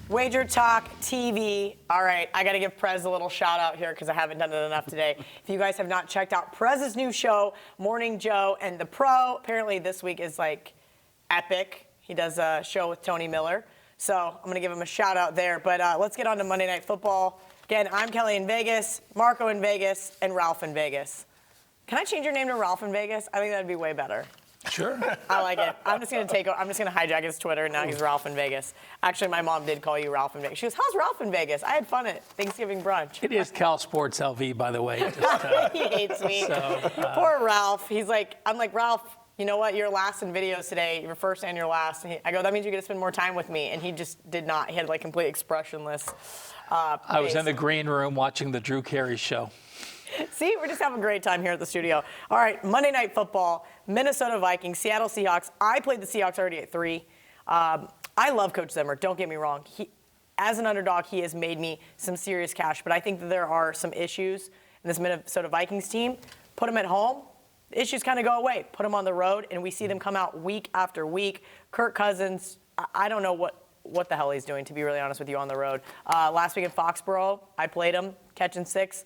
WagerTalk TV. All right, I got to give Prez a little shout out here because I haven't done it enough today. If you guys have not checked out Prez's new show, Morning Joe and the Pro, apparently this week is like epic. He does a show with Tony Miller. So I'm going to give him a shout out there. But let's get on to Monday Night Football. Again, I'm Kelly in Vegas, Marco in Vegas, and Ralph in Vegas. Can I change your name to Ralph in Vegas? I think that'd be way better. Sure. I like it. I'm just gonna hijack his Twitter, and now he's Ralph in Vegas. Actually, my mom did call you Ralph in Vegas. She goes, "How's Ralph in Vegas? I had fun at Thanksgiving brunch." It is Cal Sports LV, by the way. He hates me. Poor Ralph. I'm like, Ralph, you know what? You're last in videos today. Your first and your last. And I go, that means you're gonna spend more time with me. And he just did not. He had like complete expressionless. I was in the green room watching the Drew Carey show. See, we're just having a great time here at the studio. All right, Monday Night Football, Minnesota Vikings, Seattle Seahawks. I played the Seahawks already at 3. I love Coach Zimmer, don't get me wrong. As an underdog, he has made me some serious cash, but I think that there are some issues in this Minnesota Vikings team. Put them at home, the issues kind of go away. Put them on the road, and we see them come out week after week. Kirk Cousins, I don't know what the hell he's doing, to be really honest with you, on the road. Last week in Foxborough, I played him, catching 6.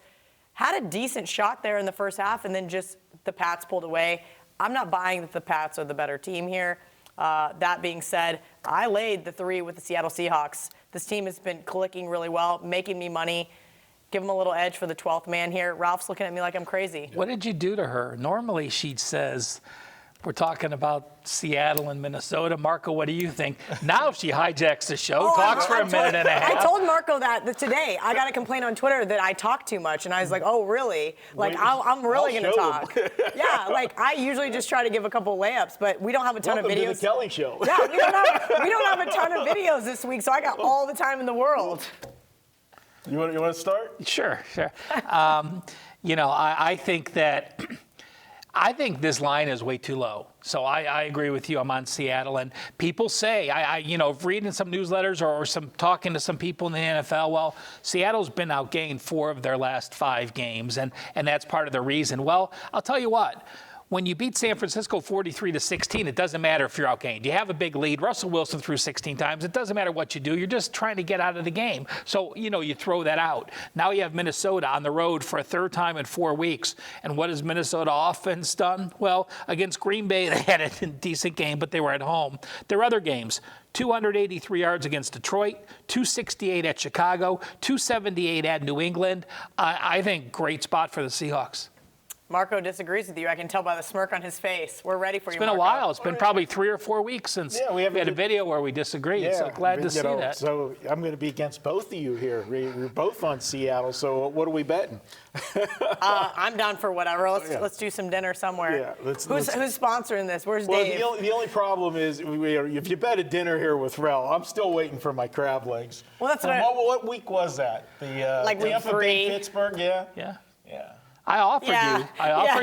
Had a decent shot there in the first half, and then just the Pats pulled away. I'm not buying that the Pats are the better team here. That being said, I laid the 3 with the Seattle Seahawks. This team has been clicking really well, making me money. Give them a little edge for the 12th man here. Ralph's looking at me like I'm crazy. What did you do to her? Normally she says, we're talking about Seattle and Minnesota. Marco, what do you think? Now she hijacks the show, talks for a minute and a half. I told Marco that today. I got a complaint on Twitter that I talk too much, and I was like, oh, really? Like, I'm really going to talk. Yeah, like, I usually just try to give a couple layups, but we don't have a ton of videos. Welcome to the Kelly Show. Yeah, we don't have a ton of videos this week, so I got all the time in the world. You want to start? Sure. I think this line is way too low. So I agree with you. I'm on Seattle. And people say, reading some newsletters or some talking to some people in the NFL, well, Seattle's been outgained 4 of their last 5 games, and that's part of the reason. Well, I'll tell you what. When you beat San Francisco 43-16, it doesn't matter if you're outgained. You have a big lead. Russell Wilson threw 16 times. It doesn't matter what you do. You're just trying to get out of the game. So, you throw that out. Now you have Minnesota on the road for a 3rd time in 4 weeks. And what has Minnesota offense done? Well, against Green Bay, they had a decent game, but they were at home. Their other games, 283 yards against Detroit, 268 at Chicago, 278 at New England. I think great spot for the Seahawks. Marco disagrees with you. I can tell by the smirk on his face. We're ready for you, It's been Marco. a while. It's been probably 3 or 4 weeks since we had a video where we disagreed. Yeah, so glad to see that. So I'm going to be against both of you here. We're both on Seattle. So what are we betting? I'm down for whatever. Let's do some dinner somewhere. Yeah, who's sponsoring this? Where's Dave? The only problem is if you bet a dinner here with Rel, I'm still waiting for my crab legs. Well, that's what week was that? The like week Tampa 3. Bay, Pittsburgh. Yeah. I offered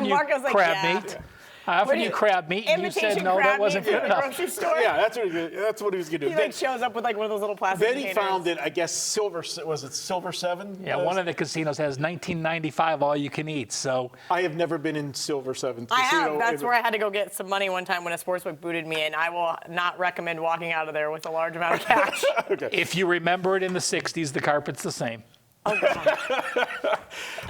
you crab meat. I offered you crab meat, and you said no, that wasn't good enough. Yeah, that's what he was going to do. He shows up with one of those little plastic containers. Then he found it, I guess, Silver 7? Yeah, one of the casinos has $19.95 all you can eat. So I have never been in Silver 7 casino. I have. That's where I had to go get some money one time when a sportsbook booted me, and I will not recommend walking out of there with a large amount of cash. Okay. If you remember it in the 60s, the carpet's the same. Oh, God.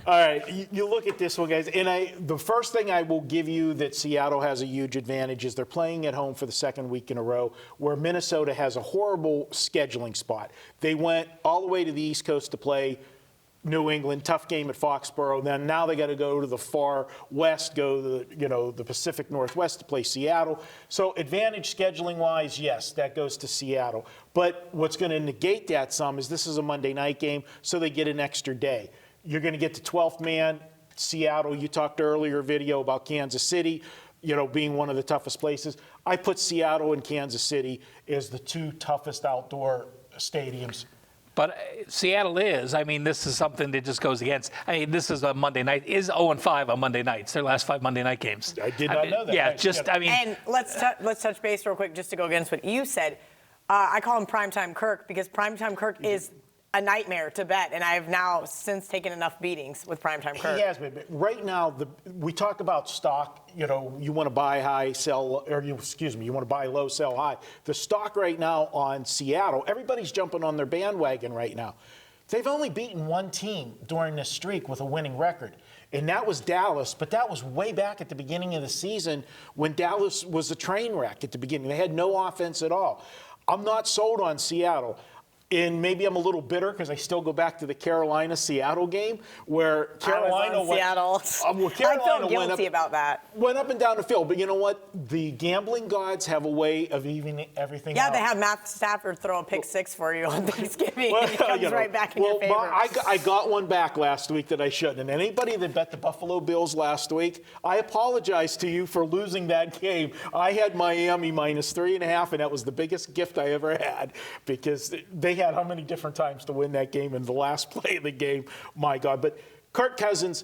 All right, you look at this one, guys, and the first thing I will give you that Seattle has a huge advantage is they're playing at home for the 2nd week in a row, where Minnesota has a horrible scheduling spot. They went all the way to the East Coast to play New England, tough game at Foxborough. Then now they got to go to the far west, go to the Pacific Northwest to play Seattle. So advantage scheduling wise, yes, that goes to Seattle. But what's going to negate that some is this is a Monday night game, so they get an extra day. You're going to get the 12th man, Seattle. You talked earlier video about Kansas City, being one of the toughest places. I put Seattle and Kansas City as the 2 toughest outdoor stadiums. But Seattle is. I mean, this is something that just goes against. I mean, this is a Monday night. Is 0-5 on Monday nights. Their last 5 Monday night games. I did not know that. Yeah, And let's touch base real quick just to go against what you said. I call him Primetime Kirk because Primetime Kirk is a nightmare to bet, and I've now since taken enough beatings with primetime Kirk. He has been. But right now, we talk about stock. You know, you want to buy high, sell, or you want to buy low, sell high. The stock right now on Seattle, everybody's jumping on their bandwagon right now. They've only beaten one team during this streak with a winning record, and that was Dallas. But that was way back at the beginning of the season when Dallas was a train wreck at the beginning. They had no offense at all. I'm not sold on Seattle. And maybe I'm a little bitter because I still go back to the Carolina-Seattle game where Carolina went. Seattle. Carolina I feel guilty about that. Went up and down the field. But you know what? The gambling gods have a way of evening everything out. Yeah, they have Matt Stafford throw a pick six for you on Thanksgiving. It comes right back in your favor. I got one back last week that I shouldn't. And anybody that bet the Buffalo Bills last week, I apologize to you for losing that game. I had Miami minus 3.5, and that was the biggest gift I ever had because they had how many different times to win that game in the last play of the game. My God. But Kirk Cousins,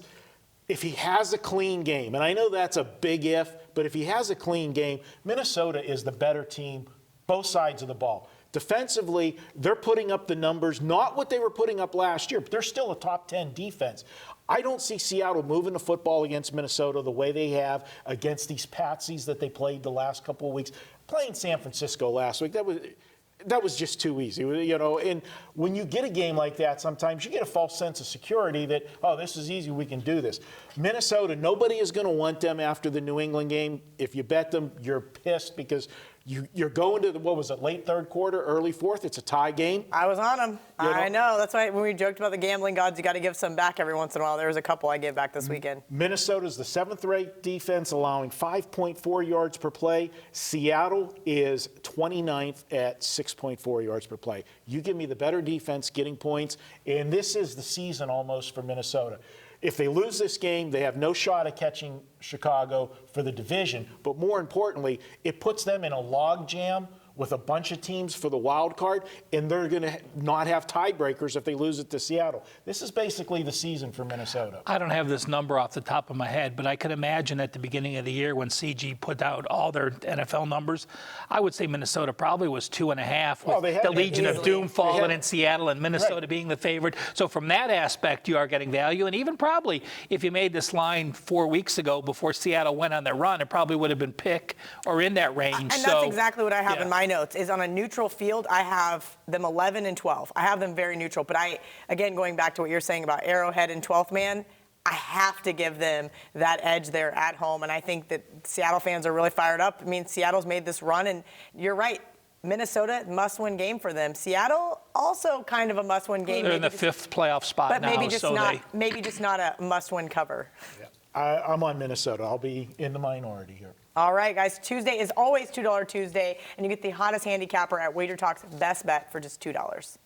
if he has a clean game, and I know that's a big if, but if he has a clean game, Minnesota is the better team, both sides of the ball. Defensively, they're putting up the numbers, not what they were putting up last year, but they're still a top 10 defense. I don't see Seattle moving the football against Minnesota the way they have against these patsies that they played the last couple of weeks. Playing San Francisco last week, that was just too easy, you know. And when you get a game like that, sometimes you get a false sense of security that, oh, this is easy, we can do this. Minnesota, nobody is going to want them after the New England game. If you bet them, you're pissed because you're going to what was it, late third quarter, early fourth? It's a tie game. I was on them. I know. That's why when we joked about the gambling gods, you got to give some back every once in a while. There was a couple I gave back this weekend. Minnesota's the 7th-ranked defense, allowing 5.4 yards per play. Seattle is 29th at 6.4 yards per play. You give me the better defense getting points, and this is the season almost for Minnesota. If they lose this game, they have no shot at catching Chicago for the division. But more importantly, it puts them in a log jam with a bunch of teams for the wild card, and they're going to not have tiebreakers if they lose it to Seattle. This is basically the season for Minnesota. I don't have this number off the top of my head, but I could imagine at the beginning of the year when CG put out all their NFL numbers, I would say Minnesota probably was 2.5 with the Legion of Doom falling in Seattle and Minnesota being the favorite. So from that aspect, you are getting value. And even probably if you made this line 4 weeks ago before Seattle went on their run, it probably would have been pick or in that range. And that's exactly what I have in my notes, is on a neutral field, I have them 11 and 12. I have them very neutral. But again, going back to what you're saying about Arrowhead and 12th man, I have to give them that edge there at home. And I think that Seattle fans are really fired up. I mean, Seattle's made this run, and you're right. Minnesota, must-win game for them. Seattle, also kind of a must-win game. They're in the 5th playoff spot but now. But maybe just not a must-win cover. Yeah. I'm on Minnesota. I'll be in the minority here. All right, guys. Tuesday is always $2 Tuesday, and you get the hottest handicapper at WagerTalk's best bet for just $2.